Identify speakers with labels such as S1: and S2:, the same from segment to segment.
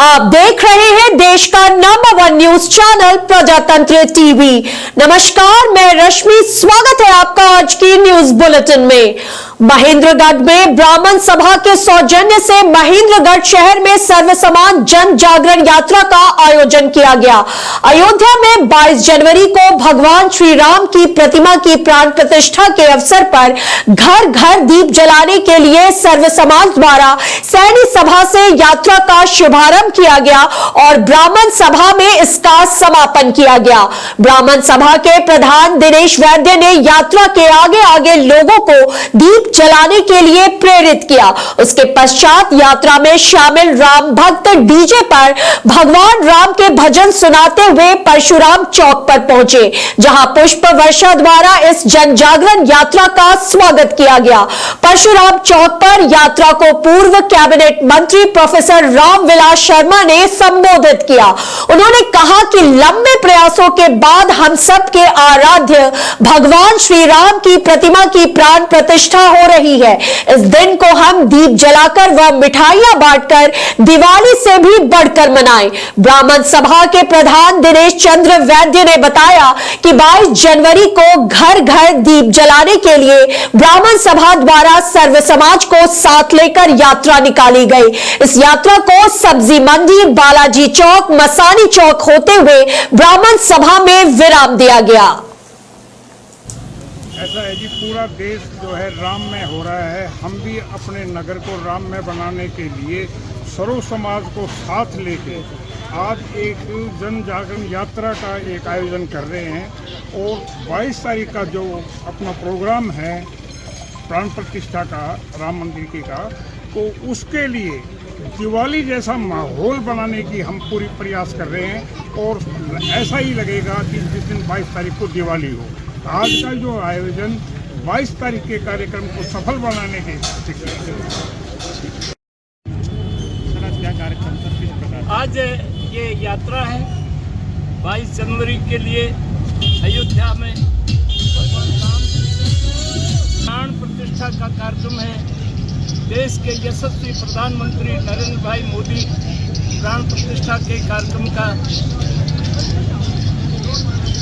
S1: आप देख रहे हैं देश का नंबर 1 न्यूज चैनल प्रजातंत्र टीवी। नमस्कार, मैं रश्मि, स्वागत है आपका आज की न्यूज बुलेटिन में। महेंद्रगढ़ में ब्राह्मण सभा के सौजन्य से महेंद्रगढ़ शहर में सर्व समाज जन जागरण यात्रा का आयोजन किया गया। अयोध्या में 22 जनवरी को भगवान श्री राम की प्रतिमा की प्राण प्रतिष्ठा के अवसर पर घर घर दीप जलाने के लिए सर्व समाज द्वारा सैनी सभा से यात्रा का शुभारंभ किया गया और ब्राह्मण सभा में इसका समापन किया गया। ब्राह्मण सभा के प्रधान दिनेश वैद्य ने यात्रा के आगे आगे लोगों को दीप जलाने के लिए प्रेरित किया। उसके पश्चात यात्रा में शामिल राम भक्त डीजे पर भगवान राम के भजन सुनाते हुए परशुराम चौक पर पहुंचे, जहां पुष्प वर्षा द्वारा इस जन जागरण यात्रा का स्वागत किया गया। परशुराम चौक पर यात्रा को पूर्व कैबिनेट मंत्री प्रोफेसर रामविलास शर्मा ने संबोधित किया। उन्होंने कहा कि लंबे प्रयासों के बाद हम सब के आराध्य भगवान श्री राम की प्रतिमा की प्राण प्रतिष्ठा हो रही है। इस दिन को हम दीप जलाकर व मिठाइयां बांटकर दिवाली से भी बढ़कर मनाएं। ब्राह्मण सभा के प्रधान दिनेश चंद्र वैद्य ने बताया कि 22 जनवरी को घर घर दीप जलाने के लिए ब्राह्मण सभा द्वारा सर्व समाज को साथ लेकर यात्रा निकाली गई। इस यात्रा को सब्जी मंडी, बालाजी चौक, मसानी चौक होते हुए ब्राह्मण सभा में विराम दिया गया।
S2: ऐसा है जी, पूरा देश जो है राम में हो रहा है। हम भी अपने नगर को राम में बनाने के लिए सर्व समाज को साथ लेके आज एक जन जागरण यात्रा का एक आयोजन कर रहे हैं और 22 तारीख का जो अपना प्रोग्राम है प्राण प्रतिष्ठा का राम मंदिर की का, तो उसके लिए दिवाली जैसा माहौल बनाने की हम पूरी प्रयास कर रहे हैं और ऐसा ही लगेगा कि जिस दिन 22 तारीख को दिवाली हो। आज का जो आयोजन 22 तारीख के कार्यक्रम को सफल बनाने के
S3: आज ये यात्रा है 22 जनवरी के लिए अयोध्या में भगवान राम प्राण प्रतिष्ठा का कार्यक्रम है। देश के यशस्वी प्रधानमंत्री नरेंद्र भाई मोदी प्राण प्रतिष्ठा के कार्यक्रम का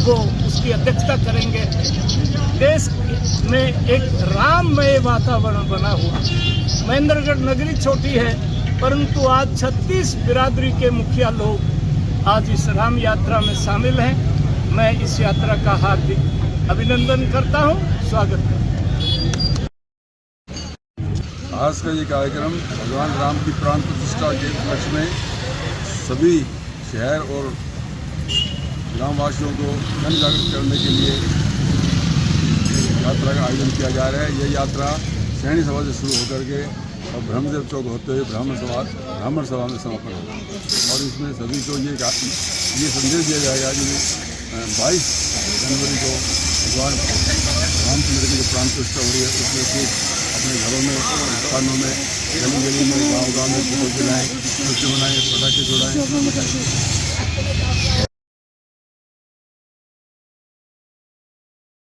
S3: वो उसकी अध्यक्षता करेंगे। देश में एक राममय वातावरण बना हुआ। महेंद्रगढ़ नगरी छोटी है, परंतु आज 36 बिरादरी के मुखिया लोग आज इस राम यात्रा में शामिल हैं। मैं इस यात्रा का हार्दिक अभिनंदन करता हूं, स्वागत करता हूं।
S4: आज का ये कार्यक्रम भगवान राम की प्राण प्रतिष्ठा के उपलक्ष्य में सभी शहर और ग्रामवासियों को जन जागृत करने के लिए यात्रा का आयोजन किया जा रहा है। यह यात्रा सैनी सभा से शुरू होकर के और ब्रह्मदेव चौक होते हुए ब्राह्मण सभा में समापन होगा और इसमें सभी को ये संदेश दिया जाएगा कि 22 जनवरी को भगवान रामचंद्र की जो प्राण प्रतिष्ठा हो रही है उसमें से अपने घरों में, स्थानों में, गली गली में, गाँव में दीपक जलाएँ, खुशी मनाएँ, पटाखे छुड़ाएँ।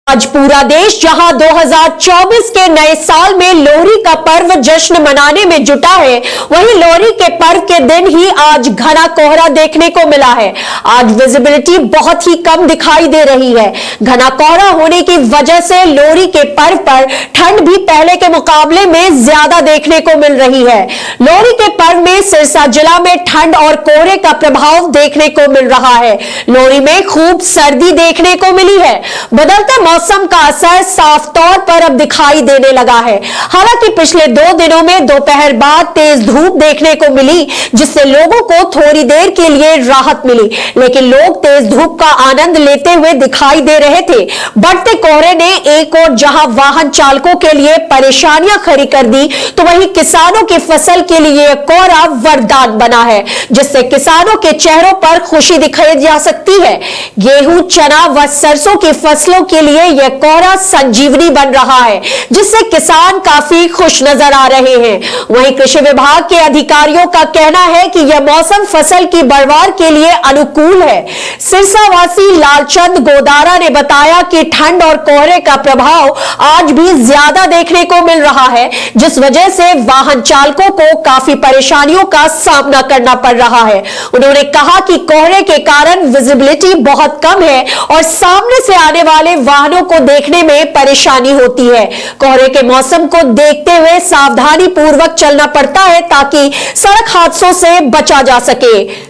S1: आज पूरा देश जहां 2024 के नए साल में लोहरी का पर्व जश्न मनाने में जुटा है, वहीं लोहरी के पर्व के दिन ही आज घना कोहरा देखने को मिला है। आज विजिबिलिटी बहुत ही कम दिखाई दे रही है। घना कोहरा होने की वजह से लोहरी के पर्व पर ठंड भी पहले के मुकाबले में ज्यादा देखने को मिल रही है। लोहरी के पर्व में सिरसा जिला में ठंड और कोहरे का प्रभाव देखने को मिल रहा है। लोहरी में खूब सर्दी देखने को मिली है। बदलते मौसम का असर साफ तौर पर अब दिखाई देने लगा है। हालांकि पिछले 2 दिनों में दोपहर बाद तेज धूप देखने को मिली, जिससे लोगों को थोड़ी देर के लिए राहत मिली, लेकिन लोग तेज धूप का आनंद लेते हुए दिखाई दे रहे थे। बढ़ते कोहरे ने एक और जहां वाहन चालकों के लिए परेशानियां खड़ी कर दी, तो वहीं किसानों की फसल के लिए कोहरा वरदान बना है, जिससे किसानों के चेहरों पर खुशी दिखाई जा सकती है। गेहूं, चना व सरसों की फसलों के लिए यह कोहरा संजीवनी बन रहा है, जिससे किसान काफी खुश नजर आ रहे हैं। वहीं कृषि विभाग के अधिकारियों का कहना है कि यह मौसम फसल की बढ़वार के लिए अनुकूल है। सिरसावासी लालचंद गोदारा ने बताया कि ठंड और कोहरे का प्रभाव आज भी ज्यादा देखने को मिल रहा है, जिस वजह से वाहन चालकों को काफी परेशानियों का सामना करना पड़ रहा है। उन्होंने कहा कि कोहरे के कारण विजिबिलिटी बहुत कम है और सामने से आने वाले वाहनों को देखने में परेशानी होती है। कोहरे के मौसम को देखते हुए सावधानी पूर्वक चलना पड़ता है ताकि सड़क हादसों से बचा जा सके।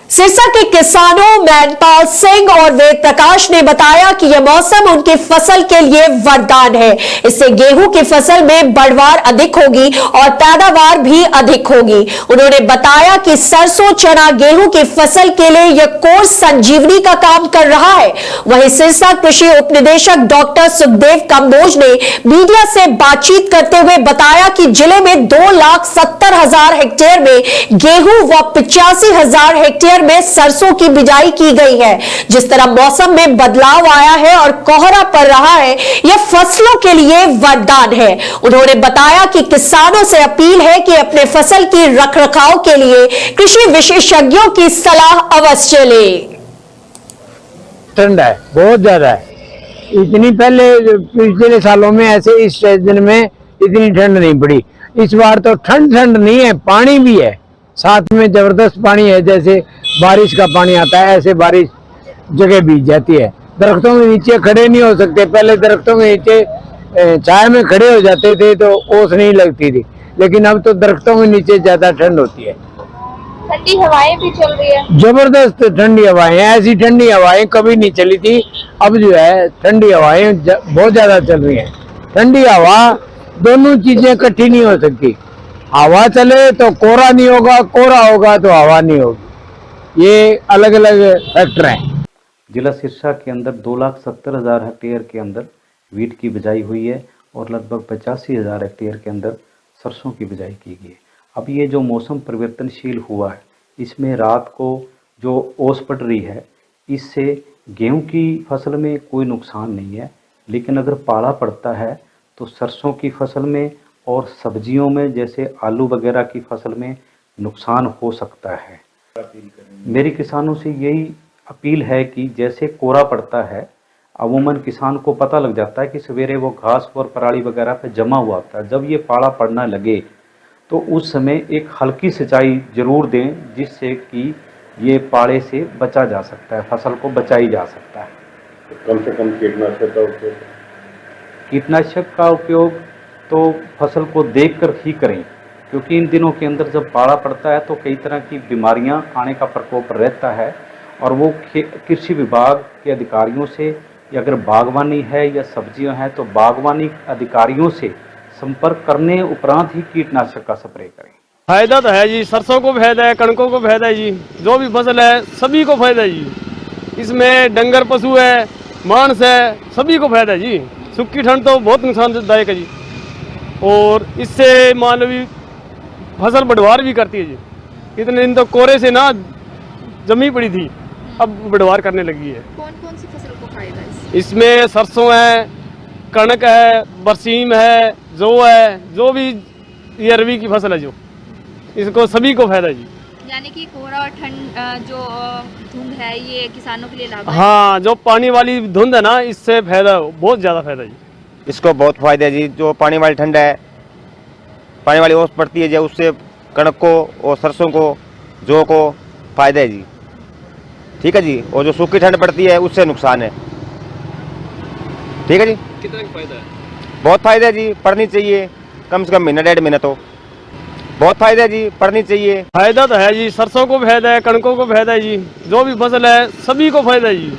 S1: सिरसा के किसानों मैनपाल सिंह और वेद प्रकाश ने बताया कि यह मौसम उनकी फसल के लिए वरदान है। इससे गेहूं की फसल में बढ़वार अधिक होगी और पैदावार भी अधिक होगी। उन्होंने बताया कि सरसों, चना, गेहूं की फसल के लिए यह कोर्स संजीवनी का काम कर रहा है। वहीं सिरसा कृषि उप निदेशक डॉक्टर सुखदेव कंबोज ने मीडिया से बातचीत करते हुए बताया कि जिले में 2,70,000 हेक्टेयर में गेहूं व 85,000 हेक्टेयर में सरसों की बिजाई की गई है। जिस तरह मौसम में बदलाव आया है और कोहरा पड़ रहा है, यह फसलों के लिए वरदान है। उन्होंने बताया कि किसानों से अपील है कि अपने फसल की रखरखाव के लिए कृषि विशेषज्ञों की सलाह अवश्य लें।
S5: ठंड है, बहुत ज्यादा है। इतनी पहले पिछले सालों में ऐसे इस सीजन में इतनी ठंड नहीं पड़ी। इस बार तो ठंड नहीं है, पानी भी है, साथ में जबरदस्त पानी है। जैसे बारिश का पानी आता है, ऐसे बारिश जगह बीत जाती है। दरख्तों के नीचे खड़े नहीं हो सकते। पहले दरख्तों के नीचे छाया में खड़े हो जाते थे तो ओस नहीं लगती थी, लेकिन अब तो दरख्तों के नीचे ज्यादा ठंड होती है।
S6: ठंडी हवाएं भी चल रही है,
S5: जबरदस्त ठंडी हवाएं, ऐसी ठंडी हवाएं कभी नहीं चली थी। अब जो है ठंडी हवाएं बहुत ज्यादा चल रही हैं। ठंडी हवा, दोनों चीजें इकट्ठी नहीं हो सकती। हवा चले तो कोहरा नहीं होगा, कोहरा होगा तो हवा नहीं होगी। ये अलग अलग फैक्टर हैं।
S7: जिला सिरसा के अंदर 2,70,000 हेक्टेयर के अंदर वीट की बिजाई हुई है और लगभग 85,000 हेक्टेयर के अंदर सरसों की बिजाई की गई है। अब ये जो मौसम परिवर्तनशील हुआ है, इसमें रात को जो ओस पड़ रही है, इससे गेहूं की फसल में कोई नुकसान नहीं है, लेकिन अगर पाला पड़ता है तो सरसों की फसल में और सब्जियों में जैसे आलू वगैरह की फसल में नुकसान हो सकता है। मेरी किसानों से यही अपील है कि जैसे कोहरा पड़ता है, अमूमन किसान को पता लग जाता है कि सवेरे वो घास और पराली वगैरह पे जमा हुआ होता है। जब ये पाला पड़ना लगे तो उस समय एक हल्की सिंचाई जरूर दें, जिससे कि ये पाले से बचा जा सकता है, फसल को बचाई जा सकता है।
S8: कम से कम
S7: कीटनाशक का उपयोग तो फसल को देखकर ही करें, क्योंकि इन दिनों के अंदर जब पाला पड़ता है तो कई तरह की बीमारियां आने का प्रकोप रहता है। और वो कृषि विभाग के अधिकारियों से, या अगर बागवानी है या सब्जियां हैं तो बागवानी अधिकारियों से संपर्क करने उपरांत ही कीटनाशक का स्प्रे करें।
S9: फायदा तो है जी, सरसों को फायदा है, कणकों को फायदा है जी, जो भी फसल है सभी को फायदा है जी। इसमें डंगर पशु है, मांस है, सभी को फायदा है जी। सूखी ठंड तो बहुत नुकसानदायक है जी, और इससे मान लो भी फसल बढ़वार भी करती है जी। इतने दिन तो कोहरे से ना जमी पड़ी थी, अब बढ़वार करने लगी है।
S6: कौन कौन सी फसल को फायदा है
S9: इसमें सरसों है, कणक है, बरसीम है, जौ है, जो भी ये अरवी की फसल है जो, इसको सभी को फायदा जी।
S6: यानी कि कोहरा और ठंड जो धुंध है ये किसानों के लिए लाभ है।
S9: हाँ, जो पानी वाली धुंध है ना, इससे फायदा, बहुत ज़्यादा फायदा जी।
S10: इसको बहुत फायदा है जी। जो पानी वाली ठंड है, पानी वाली ओस पड़ती है जो, उससे कणक को और सरसों को, जौ को फायदा है जी। ठीक है जी। और जो सूखी ठंड पड़ती है उससे नुकसान है। ठीक है जी।
S9: कितना फायदा है?
S10: बहुत फायदा है जी, पढ़नी चाहिए कम से कम महीना 1.5 महीना तो। बहुत फायदा है जी, पढ़नी चाहिए।
S9: फायदा तो है जी, सरसों को फायदा है, कणकों को फायदा है जी, जो भी फसल है सभी को फायदा है जी।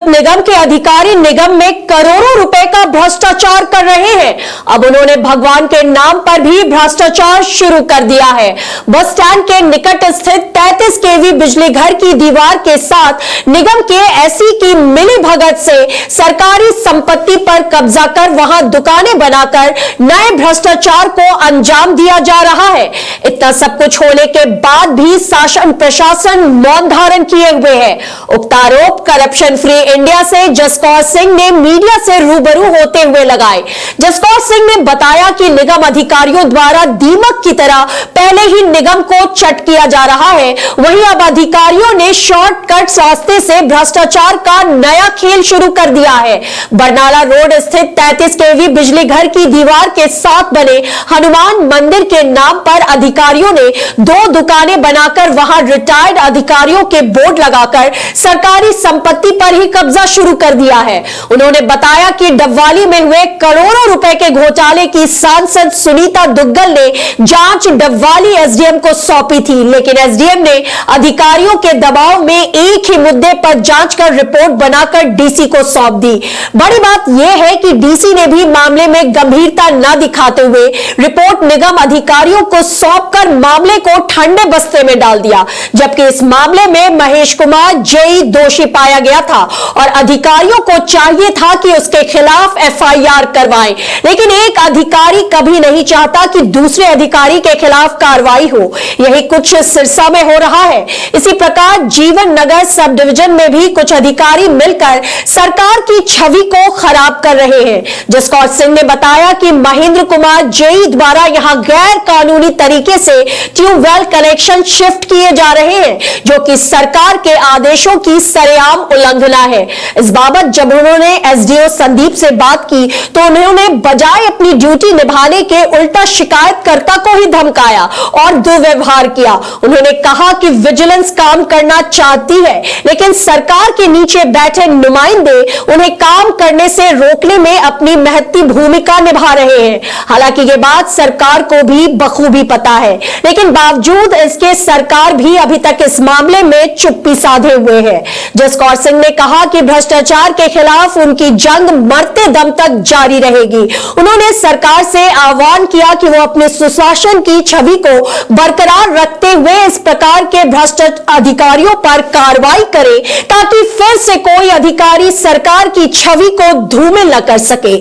S1: निगम के अधिकारी निगम में करोड़ों रुपए का भ्रष्टाचार कर रहे हैं। अब उन्होंने भगवान के नाम पर भी भ्रष्टाचार शुरू कर दिया है। बस स्टैंड के निकट स्थित 33 केवी बिजली घर की दीवार के साथ निगम के एसी की मिली भगत से सरकारी संपत्ति पर कब्जा कर वहां दुकानें बनाकर नए भ्रष्टाचार को अंजाम दिया जा रहा है। इतना सब कुछ होने के बाद भी शासन प्रशासन मौन धारण किए हुए है। उक्त आरोप करप्शन फ्री इंडिया से जसकौर सिंह ने मीडिया से रूबरू होते हुए लगाए। जसकौर सिंह ने बताया कि निगम अधिकारियों द्वारा दीमक की तरह पहले ही निगम को चट किया जा रहा है, वहीं अब अधिकारियों ने शॉर्टकट रास्ते से भ्रष्टाचार का नया खेल शुरू कर दिया है। बरनाला रोड स्थित 33 केवी बिजली घर की दीवार के साथ बने हनुमान मंदिर के नाम पर अधिकारियों ने 2 दुकानें बनाकर वहां रिटायर्ड अधिकारियों के बोर्ड लगाकर सरकारी संपत्ति पर ही कब्जा शुरू कर दिया है। उन्होंने बताया कि डबवाली में हुए करोड़ों रुपए के घोटाले की सांसद सुनीता दुग्गल ने जांच डबवाली एसडीएम को सौंपी थी, लेकिन एसडीएम ने अधिकारियों के दबाव में एक ही मुद्दे पर जांच कर रिपोर्ट बनाकर डीसी को सौंप दी। बड़ी बात यह है कि डीसी ने भी मामले में गंभीरता न दिखाते हुए रिपोर्ट निगम अधिकारियों को सौंपकर मामले को ठंडे बस्ते में डाल दिया, जबकि इस मामले में महेश कुमार जेई दोषी पाया गया था और अधिकारियों को चाहिए था कि उसके खिलाफ एफआईआर करवाएं, लेकिन एक अधिकारी कभी नहीं चाहता कि दूसरे अधिकारी के खिलाफ कार्रवाई हो। यही कुछ सिरसा में हो रहा है। इसी प्रकार जीवन नगर सब डिवीजन में भी कुछ अधिकारी मिलकर सरकार की छवि को खराब कर रहे हैं। जसकौर सिंह ने बताया कि महेंद्र कुमार जेई द्वारा यहां गैर कानूनी तरीके से ट्यूबवेल कनेक्शन शिफ्ट किए जा रहे हैं, जो कि सरकार के आदेशों की सरेआम उल्लंघना है। इस बाबत जब उन्होंने एसडीओ संदीप से बात की तो उन्होंने बजाय अपनी ड्यूटी निभाने के उल्टा शिकायतकर्ता को ही धमकाया और दुर्व्यवहार किया। उन्होंने कहा कि विजिलेंस काम करना चाहती है, लेकिन सरकार के नीचे बैठे नुमाइंदे उन्हें काम करने से रोकने में अपनी महत्ती भूमिका निभा रहे हैं। हालांकि ये बात सरकार को भी बखूबी पता है, लेकिन बावजूद इसके सरकार भी अभी तक इस मामले में चुप्पी साधे हुए है। जसकौर सिंह ने कहा कि भ्रष्टाचार के खिलाफ उनकी जंग मरते दम तक जारी रहेगी। उन्होंने सरकार से आह्वान किया कि वो अपने सुशासन की छवि को बरकरार रखते हुए इस प्रकार के भ्रष्ट अधिकारियों पर कार्रवाई करे, ताकि फिर से कोई अधिकारी सरकार की छवि को धूमिल न कर सके।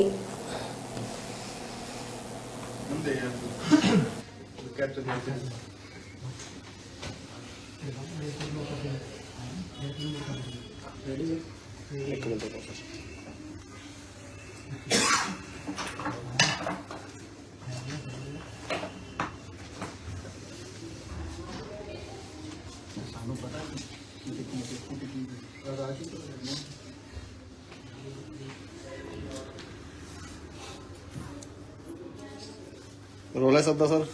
S8: रोल है सबका सर,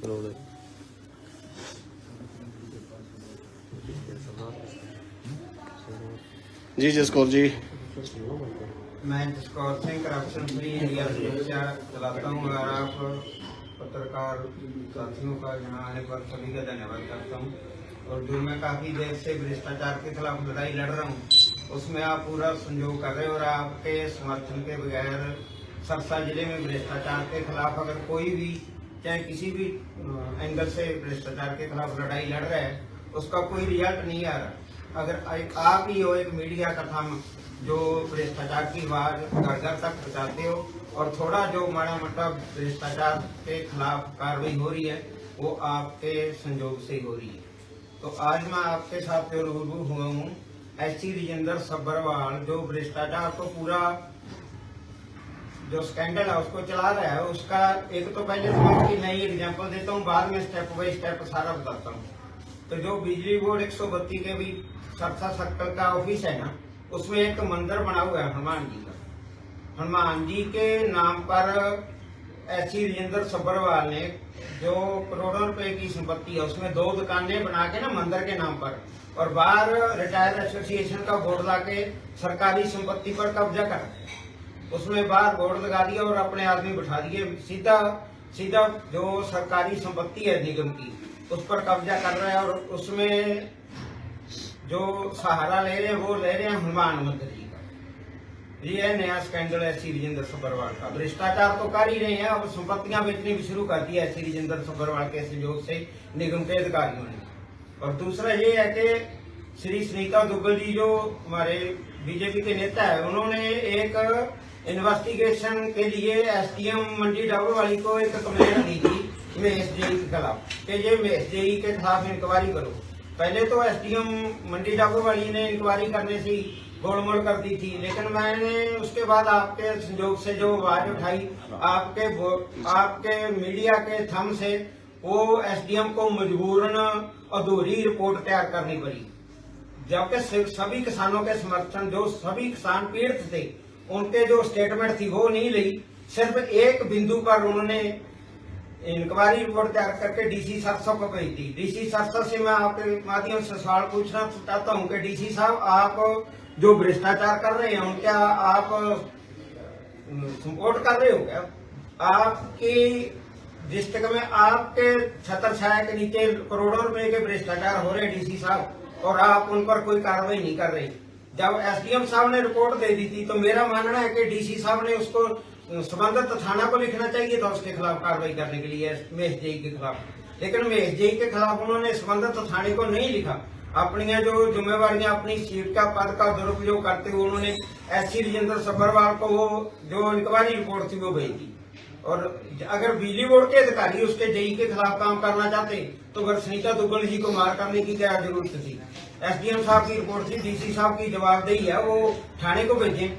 S8: रोल है। जी जसकौर जी,
S11: मैं Jaskaur Singh corruption free India सुरक्षा चलाता हूँ और आप पत्रकार साथियों का यहाँ आने पर सभी का धन्यवाद करता हूँ। और जो मैं काफी देर से भ्रष्टाचार के खिलाफ लड़ाई लड़ रहा हूँ, उसमें आप पूरा संयोग कर रहे हो और आपके समर्थन के बगैर सरसा जिले में भ्रष्टाचार के खिलाफ अगर कोई भी चाहे किसी भी एंगल से भ्रष्टाचार के खिलाफ लड़ाई लड़ रहा है, उसका कोई रिजल्ट नहीं आ रहा। अगर आप ही हो एक मीडिया का थम जो भ्रष्टाचार की आवाज घर घर तक पहुँचाते हो और थोड़ा जो माड़ा मोटा भ्रष्टाचार के खिलाफ कार्रवाई हो रही है वो आपके संयोग से हो रही है। तो आज मैं आपके साथ जो रूबरू हुआ हूँ, एससी राजेंद्र सब्बरवाल जो भ्रष्टाचार को पूरा जो स्कैंडल है उसको चला रहा है, उसका एक तो पहले तो मैं उसकी नई एग्जाम्पल देता हूँ, बाद में स्टेप बाई स्टेप सारा बताता हूँ। तो जो बिजली बोर्ड 132 के भी सरसा सर्कल का ऑफिस है ना, उसमें एक मंदिर बना हुआ है हनुमान जी का। हनुमान जी के नाम पर एससी राजेंद्र सब्बरवाल ने जो करोड़ों रुपए की संपत्ति है उसमें 2 दुकानें बना के ना मंदिर के नाम पर, और बाहर रिटायर एसोसिएशन का बोर्ड ला के सरकारी संपत्ति पर कब्जा कर, उसमें बाहर बोर्ड लगा दिया और अपने आदमी बिठा दिए, सीधा जो सरकारी संपत्ति है निगम की उस पर कब्जा कर रहा है। और उसमें जो सहारा ले रहे हैं वो ले रहे हैं हनुमान मंदिर जी का। ये है नया स्कैंडल है श्री राजेंद्र सब्बरवाल का। भ्रष्टाचार तो कर ही रहे हैं, अब संपत्तियां बेचनी भी शुरू कर दी है श्री राजेंद्र सब्बरवाल के सहयोग से निगम के अधिकारियों ने। और दूसरा ये है कि श्री सुनीता दुग्गल जी जो हमारे बीजेपी के नेता है, उन्होंने एक इन्वेस्टिगेशन के लिए एसडीएम मंडी डाबरवाली को एक कंप्लेंट दी थी महेश जेई के खिलाफ कि ये महेश जेई के खिलाफ इंक्वायरी करो। पहले तो एसडीएम मंडी डाबरवाली ने इंक्वायरी करने से गोलमोल कर दी थी, लेकिन मैंने उसके बाद आपके संयोग से जो आवाज उठाई, आपके मीडिया के थम से वो एसडीएम को मजबूरन अधूरी रिपोर्ट तैयार करनी पड़ी। जबकि सभी किसानों के समर्थन, जो सभी किसान पीड़ित थे, उनके जो स्टेटमेंट थी वो नहीं ली। सिर्फ एक बिंदु पर उन्होंने इंक्वायरी रिपोर्ट तैयार करके डीसी सरसों को भेज दी। डीसी सरसों से मैं आपके माध्यम से सवाल पूछना चाहता हूं कि डीसी साहब, आप जो भ्रष्टाचार कर रहे हैं उनका आप सपोर्ट कर रहे हो क्या? आपकी डिस्ट्रिक्ट में आपके छत्र छाया के नीचे करोड़ों रुपए के भ्रष्टाचार हो रहे हैं डीसी साहब, और आप उन पर कोई कार्रवाई नहीं कर रहे। जब एसडीएम साहब ने रिपोर्ट दे दी थी तो मेरा मानना है कि डीसी साहब ने उसको संबंधित थाना को लिखना चाहिए था उसके खिलाफ कार्रवाई करने के लिए, महेश जेई के खिलाफ। लेकिन महेश जेई के खिलाफ उन्होंने संबंधित थाने को नहीं लिखा। अपनी जो जिम्मेवारियां, अपनी सीट का पद का दुरुपयोग करते हुए उन्होंने श्री राजेंद्र सब्बरवाल को वो जो इंक्वायरी रिपोर्ट थी वो भेज दी। और अगर बिजली बोर्ड के अधिकारी उसके जेई के खिलाफ काम करना चाहते तो फिर सुनीता दुग्गल जी को मार करने की क्या जरूरत थी? एसडीएम साहब की रिपोर्ट थी, डीसी साहब की जवाबदेही है, वो थाने को भेजें।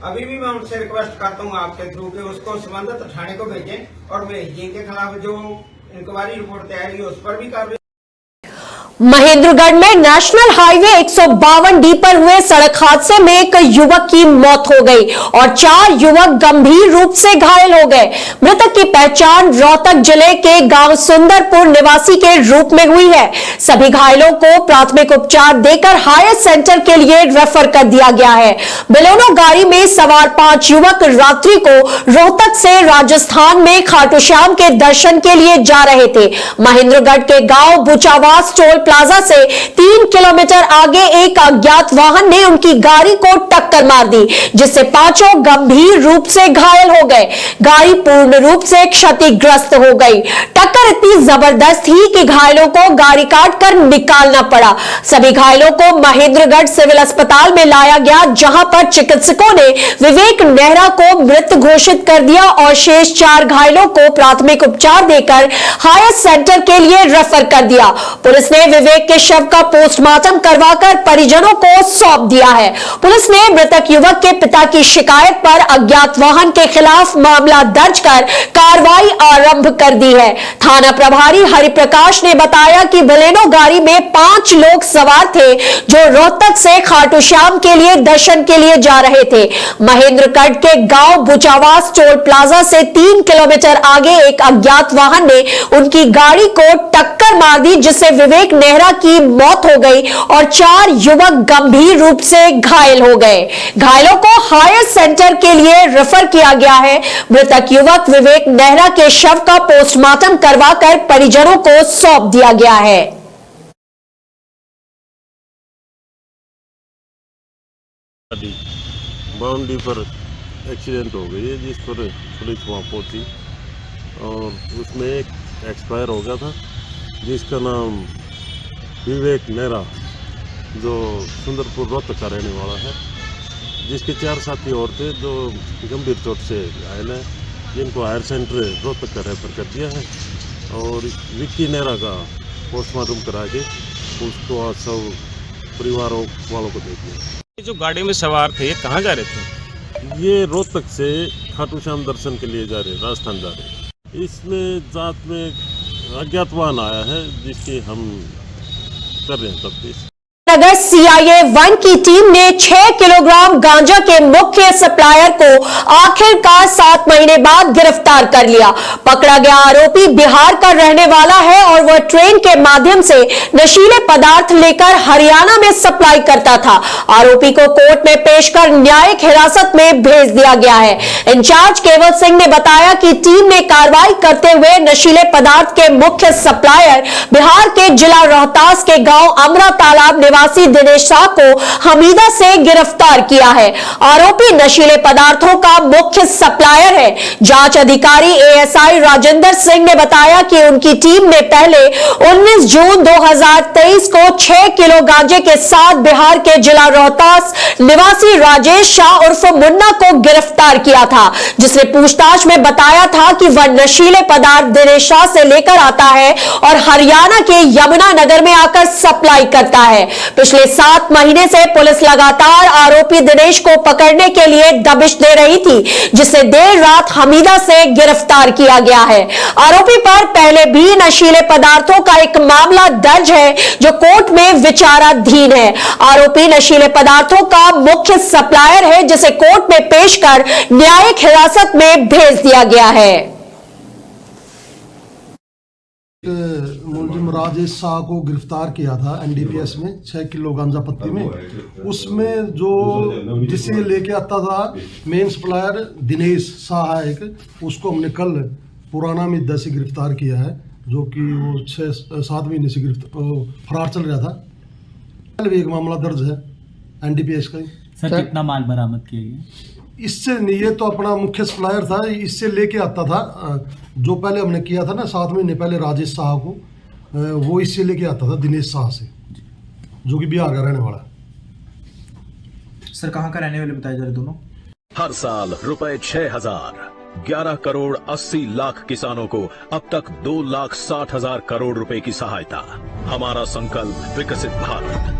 S11: अभी भी मैं उनसे रिक्वेस्ट करता हूँ आपके थ्रू के उसको संबंधित थाने को भेजें और महेश जी के खिलाफ जो इंक्वायरी रिपोर्ट तैयार है उस पर भी कार्रवाई।
S1: महेंद्रगढ़ में नेशनल हाईवे 152D पर हुए सड़क हादसे में एक युवक की मौत हो गई और 4 युवक गंभीर रूप से घायल हो गए। मृतक की पहचान रोहतक जिले के गांव सुंदरपुर निवासी के रूप में हुई है। सभी घायलों को प्राथमिक उपचार देकर हायर सेंटर के लिए रेफर कर दिया गया है। बेलोनो गाड़ी में सवार 5 युवक रात्रि को रोहतक से राजस्थान में खाटू श्याम के दर्शन के लिए जा रहे थे। महेंद्रगढ़ के गांव बुचावास टोल प्लाजा से 3 किलोमीटर आगे एक अज्ञात वाहन ने उनकी गाड़ी को टक्कर मार दी, जिससे 5 गंभीर रूप से घायल हो गए। गाड़ी पूर्ण रूप से क्षतिग्रस्त हो गई। टक्कर इतनी जबरदस्त थी कि घायलों को गाड़ी काटकर निकालना पड़ा। सभी घायलों को महेंद्रगढ़ सिविल अस्पताल में लाया गया, जहां पर चिकित्सकों ने विवेक नेहरा को मृत घोषित कर दिया और शेष 4 घायलों को प्राथमिक उपचार देकर हायर सेंटर के लिए रेफर कर दिया। पुलिस ने विवेक के शव का पोस्टमार्टम करवाकर परिजनों को सौंप दिया है। पुलिस ने मृतक युवक के पिता की शिकायत पर अज्ञात वाहन के खिलाफ मामला दर्ज कर कार्रवाई आरंभ कर दी है। थाना प्रभारी हरिप्रकाश ने बताया कि बलेनो गाड़ी में 5 लोग सवार थे जो रोहतक से खाटू श्याम के लिए दर्शन के लिए जा रहे थे। महेंद्रगढ़ के गांव बुचावास टोल प्लाजा से 3 किलोमीटर आगे एक अज्ञात वाहन ने उनकी गाड़ी को टक्कर मार दी, जिससे विवेक नेहरा की मौत हो गई और 4 युवक गंभीर रूप से घायल हो गए। घायलों को हायर सेंटर के लिए रेफर किया गया है। मृतक युवक विवेक नेहरा के शव का पोस्टमार्टम करवाकर परिजनों को सौंप दिया गया है।
S12: बाउंड्री पर एक्सीडेंट हो गई है, जिस पर पुलिस वहाँ पहुंची और उसमें एक एक्सपायर हो गया था जिसका नाम विवेक नेहरा, जो सुंदरपुर रोहतक का रहने वाला है, जिसके 4 साथी और थे जो गंभीर चोट से घायल हैं, जिनको हायर सेंटर रोहतक का रेफर कर दिया है। और विक्की नेहरा का पोस्टमार्टम करा के उसको आज सब परिवार वालों को दे दिया।
S13: जो गाड़ी में सवार थे ये कहाँ जा रहे थे?
S12: ये रोहतक से खाटू श्याम दर्शन के लिए जा रहे, राजस्थान जा रहे। इसमें जात में अज्ञात वाहन आया है जिसकी हम कर रहे हैं तफ्तीश।
S1: नगर CIA 1 की टीम ने 6 किलोग्राम गांजा के मुख्य सप्लायर को आखिरकार 7 महीने बाद गिरफ्तार कर लिया। पकड़ा गया आरोपी बिहार का रहने वाला है और वह ट्रेन के माध्यम से नशीले पदार्थ लेकर हरियाणा में सप्लाई करता था। आरोपी को कोर्ट में पेश कर न्यायिक हिरासत में भेज दिया गया है। इंचार्ज केवल सिंह ने बताया कि टीम ने कार्रवाई करते हुए नशीले पदार्थ के मुख्य सप्लायर बिहार के जिला रोहतास के गांव अमरा तालाब निवासी दिनेश शाह को हमीदा से गिरफ्तार किया है। आरोपी नशीले पदार्थों का मुख्य सप्लायर है। जांच अधिकारी एएसआई राजेंद्र सिंह ने बताया कि उनकी टीम ने पहले 19 जून 2023 को 6 किलो गांजे के साथ बिहार के जिला रोहतास निवासी राजेश शाह उर्फ मुन्ना को गिरफ्तार किया था, जिसने पूछताछ में बताया था कि वह नशीले पदार्थ दिनेश शाह से लेकर आता है और हरियाणा के यमुनानगर में आकर सप्लाई करता है। पिछले 7 महीने से पुलिस लगातार आरोपी दिनेश को पकड़ने के लिए दबिश दे रही थी, जिसे देर रात हमीदा से गिरफ्तार किया गया है। आरोपी पर पहले भी नशीले पदार्थों का एक मामला दर्ज है, जो कोर्ट में विचाराधीन है। आरोपी नशीले पदार्थों का मुख्य सप्लायर है, जिसे कोर्ट में पेश कर न्यायिक हिरासत में भेज दिया गया है।
S14: मुलजिम राजेश शाह को गिरफ्तार किया था एनडीपीएस में 6 किलो गांजा पत्ती में। उसमें जो जिसे लेके आता था मेन सप्लायर दिनेश शाह है एक, उसको हमने कल पुराना मुद्दा से गिरफ्तार किया है, जो कि वो 6-7 महीने से फरार चल रहा था। कल भी एक मामला दर्ज है एनडीपीएस का।
S15: सर कितना माल बरामद किया गया?
S14: इससे ये तो अपना मुख्य सप्लायर था, इससे लेके आता था। जो पहले हमने किया था ना 7 महीने पहले राजेश शाह को, वो इससे लेके आता था दिनेश शाह से, जो कि बिहार का रहने वाला।
S15: सर कहाँ का रहने वाले बताए जा रहे दोनों?
S16: हर साल रुपए 6,000, 11 करोड़ 80 लाख किसानों को अब तक 2,60,000 करोड़ रुपए की सहायता। हमारा संकल्प विकसित भारत।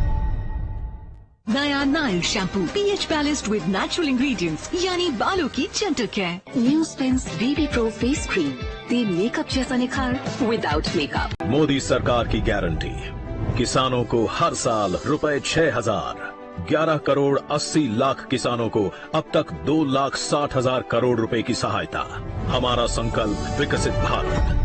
S17: नया Nyle shampoo pH balanced with natural ingredients, यानी बालों की gentle care. New Spinz baby pro face cream, दे मेकअप जैसा निखार विदाउट मेकअप।
S16: मोदी सरकार की गारंटी, किसानों को हर साल रुपए 6,000, 11 करोड़ 80 लाख किसानों को अब तक 2,60,000 करोड़ रुपए की सहायता। हमारा संकल्प विकसित भारत।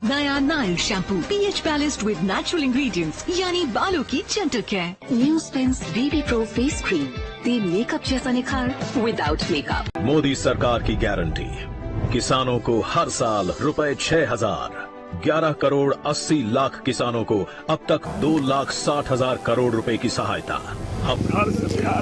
S17: नया Nyle shampoo pH balanced with natural ingredients, यानी बालों की gentle care. New Spinz baby pro face cream, दे मेकअप जैसा निखार विदाउट मेकअप।
S16: मोदी सरकार की गारंटी, किसानों को हर साल रुपए 6,000, 11 करोड़ 80 लाख किसानों को अब तक 2,60,000 करोड़ रुपए की सहायता।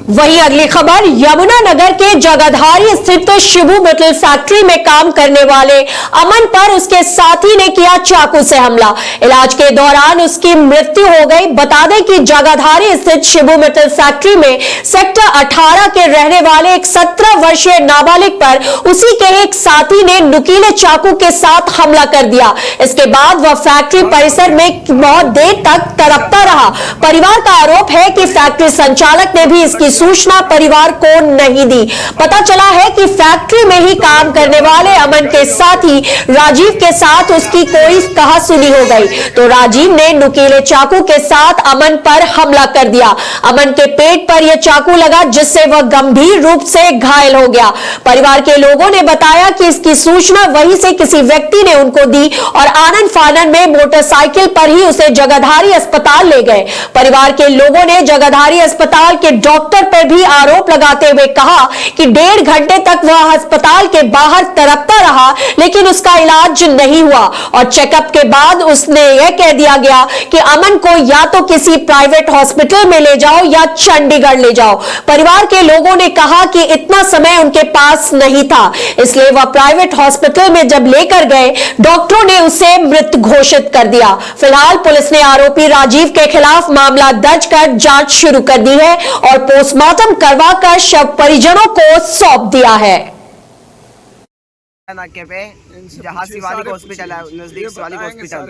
S1: वहीं अगली खबर, यमुनानगर के जगाधारी स्थित शिबू मेटल फैक्ट्री में काम करने वाले अमन पर उसके साथी ने किया चाकू से हमला। इलाज के दौरान उसकी मृत्यु हो गई। बता दें कि जगाधारी स्थित शिबू मेटल फैक्ट्री में सेक्टर 18 के रहने वाले एक 17 वर्षीय नाबालिग पर उसी के एक साथी ने नुकीले चाकू के साथ हमला कर दिया। इसके बाद वह फैक्ट्री परिसर में बहुत देर तक तड़पता रहा। परिवार का आरोप है कि फैक्ट्री संचालक ने भी इसकी सूचना परिवार को नहीं दी। पता चला है कि फैक्ट्री में ही काम करने वाले अमन के साथी राजीव के साथ उसकी कोई कहासुनी हो गई, तो राजीव ने नुकीले चाकू के साथ अमन पर हमला कर दिया। अमन के पेट पर यह चाकू लगा, जिससे वह गंभीर रूप से घायल हो गया। परिवार के लोगों ने बताया कि इसकी सूचना वहीं से किसी व्यक्ति ने उनको दी और आनंद फानन में मोटरसाइकिल पर ही उसे जगाधारी अस्पताल ले गए। परिवार के लोगों ने जगाधारी अस्पताल के डॉक्टर पर भी आरोप लगाते हुए कहा कि 1.5 घंटे तक वह अस्पताल के बाहर तड़पता रहा, लेकिन उसका इलाज नहीं हुआ और चेकअप के बाद उसने यह कह दिया गया कि अमन को या तो किसी प्राइवेट हॉस्पिटल में ले जाओ या चंडीगढ़ ले जाओ। परिवार के लोगों ने कहा कि इतना समय उनके पास नहीं था, इसलिए वह प्राइवेट हॉस्पिटल में जब लेकर गए, डॉक्टरों ने उसे मृत घोषित कर दिया। फिलहाल पुलिस ने आरोपी राजीव के खिलाफ मामला दर्ज कर जांच शुरू कर दी है और पोस्टमार्टम करवाकर शव परिजनों को सौंप दिया है।
S18: नाके पे जहाँ शिवालिक हॉस्पिटल है, नजदीक Shivalik hospital,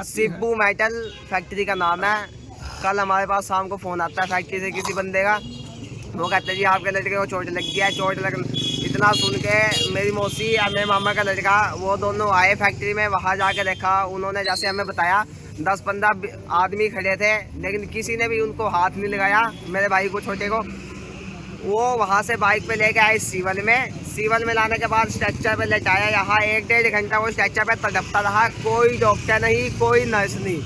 S18: Shibu metal factory का नाम है। कल हमारे पास शाम को फोन आता है फैक्ट्री से किसी बंदे का, वो कहते हैं जी आपके लड़के को चोट लग गया है। चोट लग इतना सुन के मेरी मौसी और मेरे मामा का लड़का वो दोनों आए फैक्ट्री में। वहाँ जाके देखा, उन्होंने जैसे हमें बताया 10-15 आदमी खड़े थे, लेकिन किसी ने भी उनको हाथ नहीं लगाया, मेरे भाई को छोटे को। वो वहाँ से बाइक पे लेके आए सीवल में लाने के बाद स्ट्रेचर पे लेटाया। यहाँ 1-1.5 घंटा वो स्ट्रेचर पे तड़पता रहा। कोई डॉक्टर नहीं, कोई नर्स नहीं।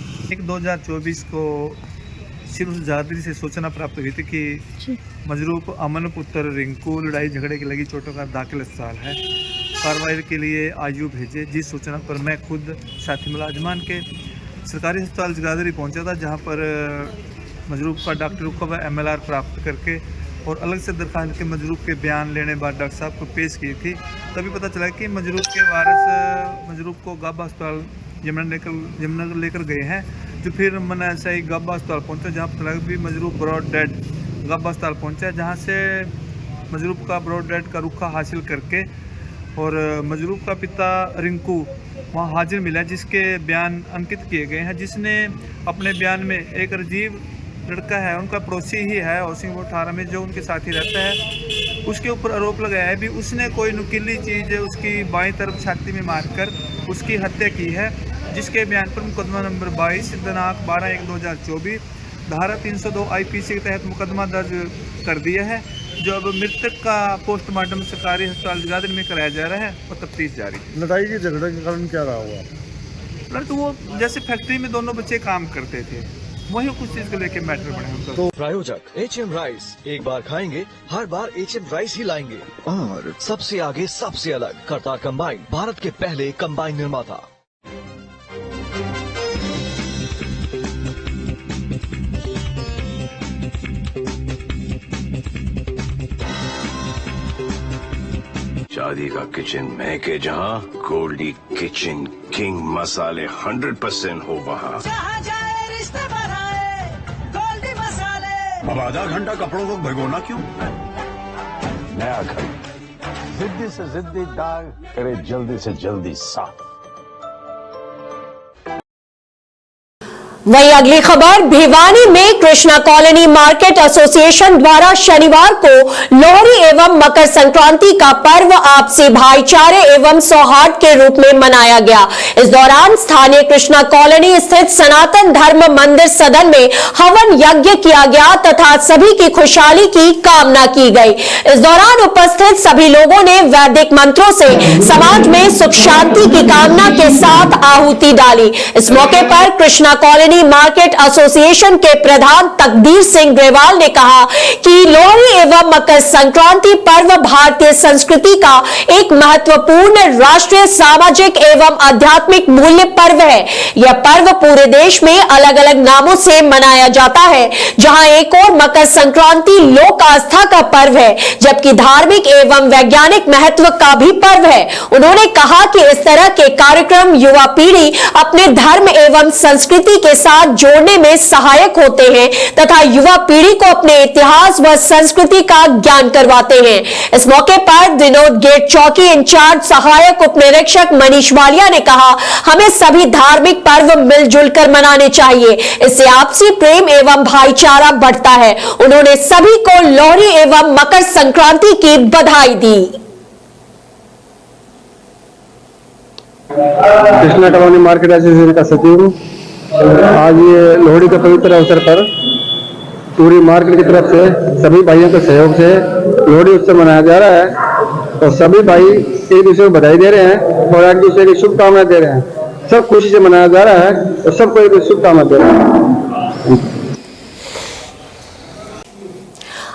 S19: 2024 को सिर्फ जगाधरी से सूचना प्राप्त हुई थी कि मजरूफ अमन पुत्र रिंकू लड़ाई झगड़े की लगी चोटों का दाखिल अस्पताल है। कार्रवाई के लिए आयु भेजे। जिस सूचना पर मैं खुद साथी मुलाजमान के सरकारी अस्पताल जगाधरी पहुंचा था, जहां पर मजरूब का डॉक्टरों को MLR प्राप्त करके और अलग से दरखास्त के मजरूब के बयान लेने बाद डॉक्टर साहब को पेश की थी। तभी पता चला कि मजरूब के वारिस मजरूब को गाबा अस्पताल यमुनानगर लेकर गए हैं, जो फिर मना से ही गाबा अस्पताल पहुंचा, जहाँ पता लगा भी मजरूब ब्रॉड डेड गाबा अस्पताल पहुंचा, जहाँ से मजरूब का ब्रॉड डेड का रुखा हासिल करके और मजरूब का पिता रिंकू वहाँ हाजिर मिला, जिसके बयान अंकित किए गए हैं, जिसने अपने बयान में एक राजीव लड़का है, उनका पड़ोसी ही है हाउसिंग बोर्ड 18 में, जो उनके साथ ही रहता है, उसके ऊपर आरोप लगाया है भी उसने कोई नुकीली चीज़ उसकी बाईं तरफ छाती में मारकर उसकी हत्या की है, जिसके बयान पर मुकदमा नंबर 22 दिनांक 12/1/2024 धारा 302 IPC के तहत मुकदमा दर्ज कर दिया है, जो अब मृतक का पोस्टमार्टम सरकारी अस्पताल जगाधरी में कराया जा रहा है और तफ्तीश जारी है।
S2: लड़ाई के झगड़े के कारण क्या रहा हुआ?
S19: तो वो जैसे फैक्ट्री में दोनों बच्चे काम करते थे, वही कुछ चीज को लेके मैटर बने।
S20: तो प्रायोजक HM राइस, एक बार खाएंगे हर बार HM राइस ही लाएंगे, और सबसे आगे सबसे अलग करतार कंबाइन, भारत के पहले कंबाइन निर्माता।
S16: शादी का किचन महके जहाँ, गोल्डी किचन किंग मसाले 100% हो वहाँ। अब आधा घंटा कपड़ों को भिगोना क्यों? नया घर, जिद्दी से जिद्दी दाग करे, जल्दी से जल्दी साफ।
S1: वही अगली खबर, भिवानी में कृष्णा कॉलोनी मार्केट एसोसिएशन द्वारा शनिवार को लोहड़ी एवं मकर संक्रांति का पर्व आपसी भाईचारे एवं सौहार्द के रूप में मनाया गया। इस दौरान स्थानीय कृष्णा कॉलोनी स्थित सनातन धर्म मंदिर सदन में हवन यज्ञ किया गया तथा सभी की खुशहाली की कामना की गई। इस दौरान उपस्थित सभी लोगों ने वैदिक मंत्रों से समाज में सुख शांति की कामना के साथ आहुति डाली। इस मौके पर कृष्णा कॉलोनी मार्केट एसोसिएशन के प्रधान तकदीर सिंह ग्रेवाल ने कहा कि लोहड़ी एवं मकर संक्रांति पर्व भारतीय संस्कृति का एक महत्वपूर्ण राष्ट्रीय सामाजिक एवं आध्यात्मिक मूल्य पर्व है। यह पर्व पूरे देश में अलग अलग नामों से मनाया जाता है, जहां एक और मकर संक्रांति लोक आस्था का पर्व है, जबकि धार्मिक एवं वैज्ञानिक महत्व का भी पर्व है। उन्होंने कहा कि इस तरह के कार्यक्रम युवा पीढ़ी अपने धर्म एवं संस्कृति के साथ जोड़ने में सहायक होते हैं तथा युवा पीढ़ी को अपने इतिहास व संस्कृति का ज्ञान करवाते हैं। इस मौके पर विनोद गेट चौकी इंचार्ज सहायक उप निरीक्षक मनीष वालिया ने कहा, हमें सभी धार्मिक पर्व मिलजुल कर मनाने चाहिए, इससे आपसी प्रेम एवं भाईचारा बढ़ता है। उन्होंने सभी को लोहड़ी एवं मकर संक्रांति की बधाई दी।
S21: कृष्णा कॉलोनी मार्केट एसोसिएशन का सचिव, आज ये लोहड़ी के पवित्र अवसर पर पूरी मार्केट की तरफ से सभी भाइयों के सहयोग से लोहड़ी उत्सव मनाया जा रहा है और सभी भाई एक दूसरे को बधाई दे रहे हैं और एक दूसरे की शुभकामनाएं दे रहे हैं। सब खुशी से मनाया जा रहा है और सबको एक शुभकामनाएं दे रहे हैं।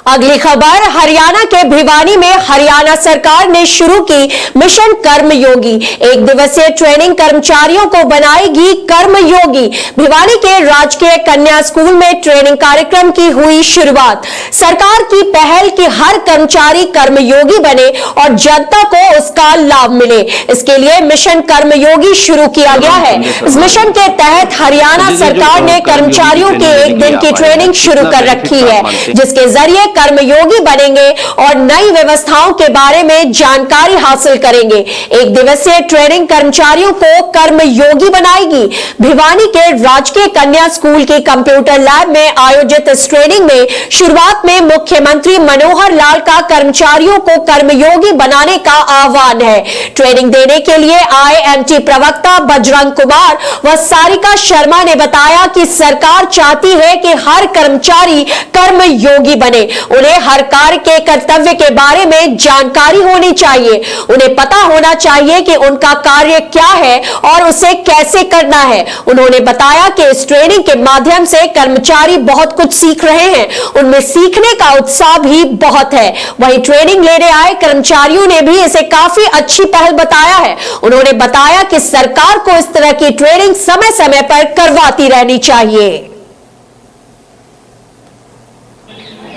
S1: अगली खबर, हरियाणा के भिवानी में हरियाणा सरकार ने शुरू की मिशन कर्मयोगी। एक दिवसीय ट्रेनिंग कर्मचारियों को बनाएगी कर्मयोगी। भिवानी के राजकीय कन्या स्कूल में ट्रेनिंग कार्यक्रम की हुई शुरुआत। सरकार की पहल कि हर कर्मचारी कर्मयोगी बने और जनता को उसका लाभ मिले, इसके लिए मिशन कर्मयोगी शुरू किया गया है। इस मिशन के तहत हरियाणा सरकार ने कर्मचारियों के एक दिन की ट्रेनिंग शुरू कर रखी है, जिसके जरिए कर्मयोगी बनेंगे और नई व्यवस्थाओं के बारे में जानकारी हासिल करेंगे। एक दिवसीय ट्रेनिंग कर्मचारियों को कर्मयोगी बनाएगी। भिवानी के राजकीय कन्या स्कूल की कंप्यूटर लैब में आयोजित इस ट्रेनिंग में शुरुआत में मुख्यमंत्री मनोहर लाल का कर्मचारियों को कर्मयोगी बनाने का आह्वान है। ट्रेनिंग देने के लिए IMT प्रवक्ता बजरंग कुमार व सारिका शर्मा ने बताया कि सरकार चाहती है कि हर कर्मचारी कर्मयोगी बने। उन्हें हर कार्य के कर्तव्य के बारे में जानकारी होनी चाहिए। उन्हें पता होना चाहिए कि उनका कार्य क्या है और उसे कैसे करना है। उन्होंने बताया कि इस ट्रेनिंग के माध्यम से कर्मचारी बहुत कुछ सीख रहे हैं, उनमें सीखने का उत्साह भी बहुत है। वहीं ट्रेनिंग लेने आए कर्मचारियों ने भी इसे काफी अच्छी पहल बताया है। उन्होंने बताया कि सरकार को इस तरह की ट्रेनिंग समय समय पर करवाती रहनी चाहिए।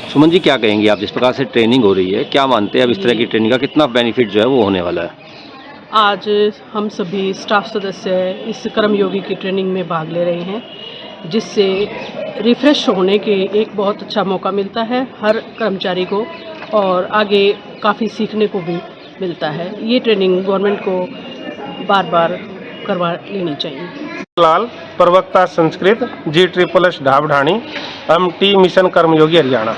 S3: सुमन जी, क्या कहेंगे आप? जिस प्रकार से ट्रेनिंग हो रही है, क्या मानते हैं अब इस तरह की ट्रेनिंग का कितना बेनिफिट जो है वो होने वाला है?
S22: आज हम सभी स्टाफ सदस्य इस कर्मयोगी की ट्रेनिंग में भाग ले रहे हैं, जिससे रिफ्रेश होने के एक बहुत अच्छा मौका मिलता है हर कर्मचारी को, और आगे काफ़ी सीखने को भी मिलता है। ये ट्रेनिंग गवर्नमेंट को बार बार करवा लेनी चाहिए।
S23: लाल, प्रवक्ता संस्कृत, G++ ढाबढाणी, MT मिशन कर्मयोगी हरियाणा।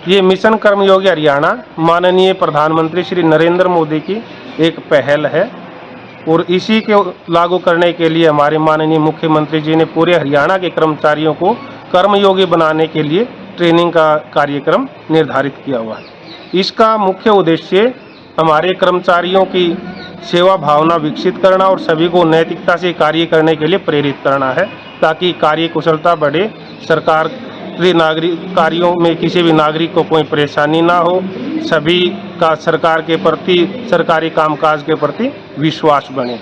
S23: ये मिशन कर्मयोगी हरियाणा माननीय प्रधानमंत्री श्री नरेंद्र मोदी की एक पहल है, और इसी के लागू करने के लिए हमारे माननीय मुख्यमंत्री जी ने पूरे हरियाणा के कर्मचारियों को कर्मयोगी बनाने के लिए ट्रेनिंग का कार्यक्रम निर्धारित किया हुआ है। इसका मुख्य उद्देश्य हमारे कर्मचारियों की सेवा भावना विकसित करना और सभी को नैतिकता से कार्य करने के लिए प्रेरित करना है, ताकि कार्य कुशलता बढ़े, सरकार नागरिक कार्यों में किसी भी नागरिक को कोई परेशानी ना हो, सभी का सरकार के प्रति, सरकारी कामकाज के प्रति विश्वास बने।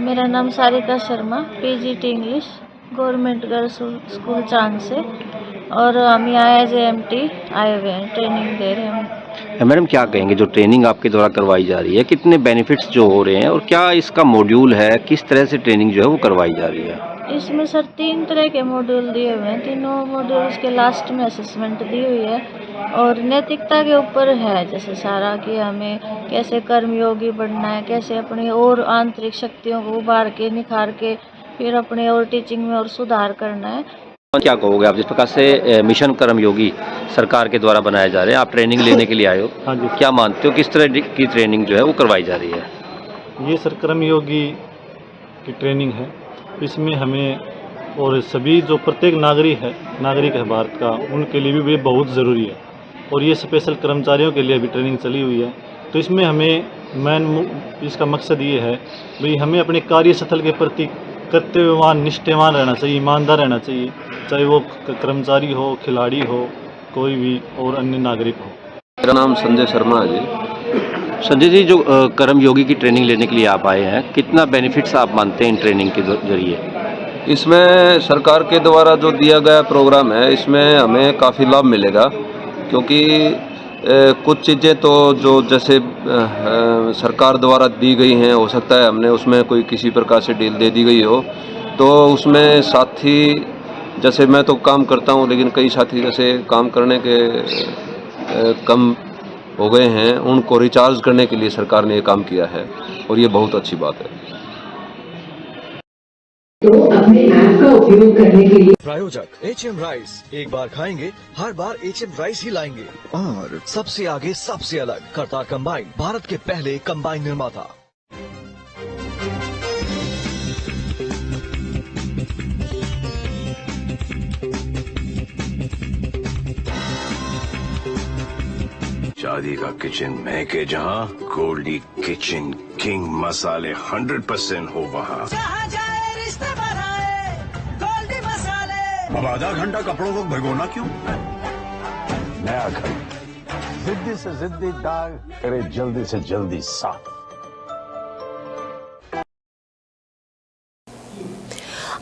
S24: मेरा नाम Sarika Sharma, PGT English, government girls school चांद से, और हम यहाँ एज MT आए हुए हैं, ट्रेनिंग दे रहे हैं।
S3: मैडम, क्या कहेंगे जो ट्रेनिंग आपके द्वारा करवाई जा रही है, कितने बेनिफिट्स जो हो रहे हैं और क्या इसका मॉड्यूल है, किस तरह से ट्रेनिंग जो है वो करवाई जा रही है?
S24: इसमें सर 3 तरह के मॉड्यूल दिए हुए हैं। तीनों मॉड्यूल्स के लास्ट में असेसमेंट दी हुई है, और नैतिकता के ऊपर है जैसे सारा, कि हमें कैसे कर्मयोगी बनना है, कैसे अपनी और आंतरिक शक्तियों को उभार के, निखार के, फिर अपने और टीचिंग में और सुधार करना है।
S3: क्या कहोगे आप, जिस प्रकार से मिशन कर्मयोगी सरकार के द्वारा बनाया जा रहे हैं, आप ट्रेनिंग लेने के लिए आए हो?
S25: हाँ जी।
S3: क्या मानते हो किस तरह की ट्रेनिंग जो है वो करवाई जा रही है?
S25: ये सर कर्मयोगी की ट्रेनिंग है। इसमें हमें और सभी जो प्रत्येक नागरिक है भारत का, उनके लिए भी ये बहुत ज़रूरी है, और ये स्पेशल कर्मचारियों के लिए भी ट्रेनिंग चली हुई है। तो इसमें हमें इसका मकसद ये है भाई, हमें अपने कार्यस्थल के प्रति कर्तव्यवान, निष्ठावान रहना चाहिए, ईमानदार रहना चाहिए, चाहे वो कर्मचारी हो, खिलाड़ी हो, कोई भी और अन्य नागरिक हो।
S3: मेरा नाम संजय शर्मा है जी। संजय जी, जो कर्मयोगी की ट्रेनिंग लेने के लिए आप आए हैं, कितना बेनिफिट्स आप मानते हैं इन ट्रेनिंग के जरिए?
S26: इसमें सरकार के द्वारा जो दिया गया प्रोग्राम है, इसमें हमें काफ़ी लाभ मिलेगा, क्योंकि कुछ चीज़ें तो जो जैसे सरकार द्वारा दी गई हैं, हो सकता है हमने उसमें कोई किसी प्रकार से डील दे दी गई हो, तो उसमें साथी, जैसे मैं तो काम करता हूं, लेकिन कई साथी जैसे काम करने के कम हो गए हैं, उनको रिचार्ज करने के लिए सरकार ने ये काम किया है, और ये बहुत अच्छी बात है।
S17: तो अपने ऐप का उपयोग करने के लिए
S20: प्रायोजक HM राइस, एक बार खाएंगे हर बार HM राइस ही लाएंगे, और सबसे आगे सबसे अलग करतार कंबाइन, भारत के पहले कंबाइन निर्माता।
S16: शादी का किचन महके जहाँ, गोल्डी किचन किंग मसाले 100% हो वहाँ। अब आधा घंटा कपड़ों को भिगोना क्यों? नया घर, जिद्दी से जिद्दी दाग करे, जल्दी से जल्दी साफ।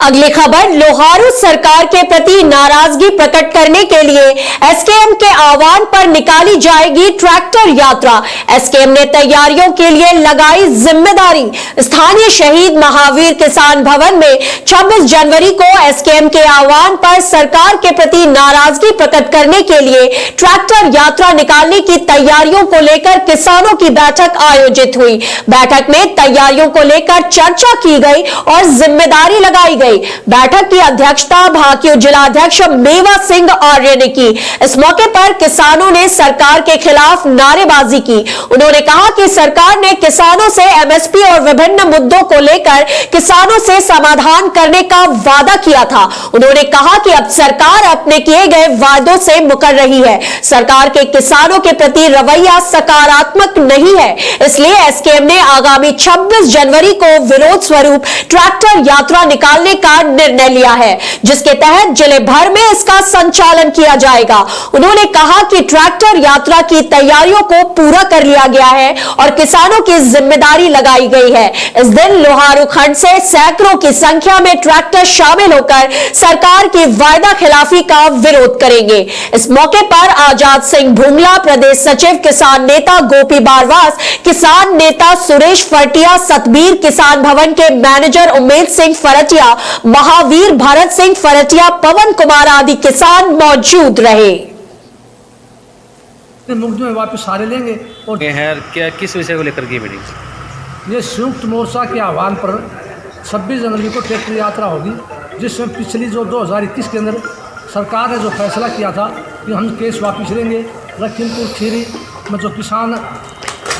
S1: अगली खबर, लोहारू सरकार के प्रति नाराजगी प्रकट करने के लिए एसकेएम के आह्वान पर निकाली जाएगी ट्रैक्टर यात्रा। एसकेएम ने तैयारियों के लिए लगाई जिम्मेदारी। स्थानीय शहीद महावीर किसान भवन में 26 जनवरी को एसकेएम के आह्वान पर सरकार के प्रति नाराजगी प्रकट करने के लिए ट्रैक्टर यात्रा निकालने की तैयारियों को लेकर किसानों की बैठक आयोजित हुई। बैठक में तैयारियों को लेकर चर्चा की गई और जिम्मेदारी लगाई गई। गई। बैठक की अध्यक्षता भाकियू जिलाध्यक्ष मेवा सिंह आर्य ने की। इस मौके पर किसानों ने सरकार के खिलाफ नारेबाजी की। उन्होंने कहा कि सरकार ने किसानों से एमएसपी और विभिन्न मुद्दों को लेकर किसानों से समाधान करने का वादा किया था। उन्होंने कहा कि अब सरकार अपने किए गए वादों से मुकर रही है। सरकार के किसानों के प्रति रवैया सकारात्मक नहीं है, इसलिए एसकेएम ने आगामी 26 जनवरी को विरोध स्वरूप ट्रैक्टर यात्रा निकालने का निर्णय लिया है, जिसके तहत जिले भर में इसका संचालन किया जाएगा। उन्होंने कहा कि ट्रैक्टर यात्रा की तैयारियों को पूरा कर लिया गया है और किसानों की जिम्मेदारी लगाई गई है। इस दिन लोहारू खंड से सैकड़ों की संख्या में ट्रैक्टर शामिल होकर सरकार की वायदा खिलाफी का विरोध करेंगे। इस मौके पर आजाद सिंह भूंगला, प्रदेश सचिव किसान नेता गोपी बारवास, किसान नेता सुरेश फरटिया, सतबीर किसान भवन के मैनेजर उमेद सिंह फरटिया, महावीर भरत सिंह फरटिया, पवन कुमार आदि किसान मौजूद रहे।
S4: मुकदमे में वापस सारे लेंगे। और
S3: है क्या, किस विषय को लेकर की मीटिंग?
S4: ये संयुक्त मोर्चा के आह्वान पर 26 जनवरी को ट्रैक्टर यात्रा होगी, जिसमें पिछली जो 2021 के अंदर सरकार ने जो फैसला किया था कि हम केस वापस लेंगे, लखीमपुर खीरी में जो किसान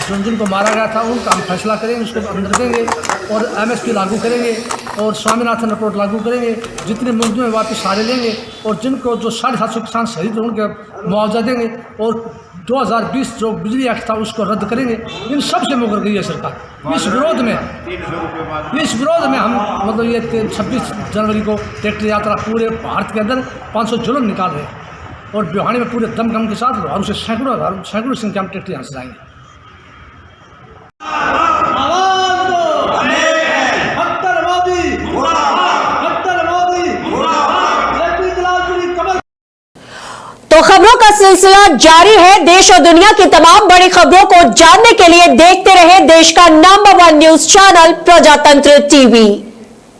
S4: जिनको मारा गया था उनका हम फैसला करेंगे, उसको अंदर देंगे और एमएसपी लागू करेंगे और स्वामीनाथन रिपोर्ट लागू करेंगे। जितने मुकदमे वापस सारे लेंगे और जिनको जो 750 किसान शहीद उनके मुआवजा देंगे और 2020 जो बिजली एक्ट था उसको रद्द करेंगे। इन सब से मुकर गई है सरकार। इस विरोध में हम मतलब ये 26 जनवरी को ट्रैक्टर यात्रा पूरे भारत के अंदर 500 जुलूस निकाल रहे हैं और बिहानी में पूरे दमखम के साथ लोहारू से सैकड़ों संख्या में ट्रैक्टर यहाँ से जाएंगे।
S1: तो खबरों का सिलसिला जारी है। देश और दुनिया की तमाम बड़ी खबरों को जानने के लिए देखते रहे देश का नंबर 1 न्यूज चैनल प्रजातंत्र टीवी।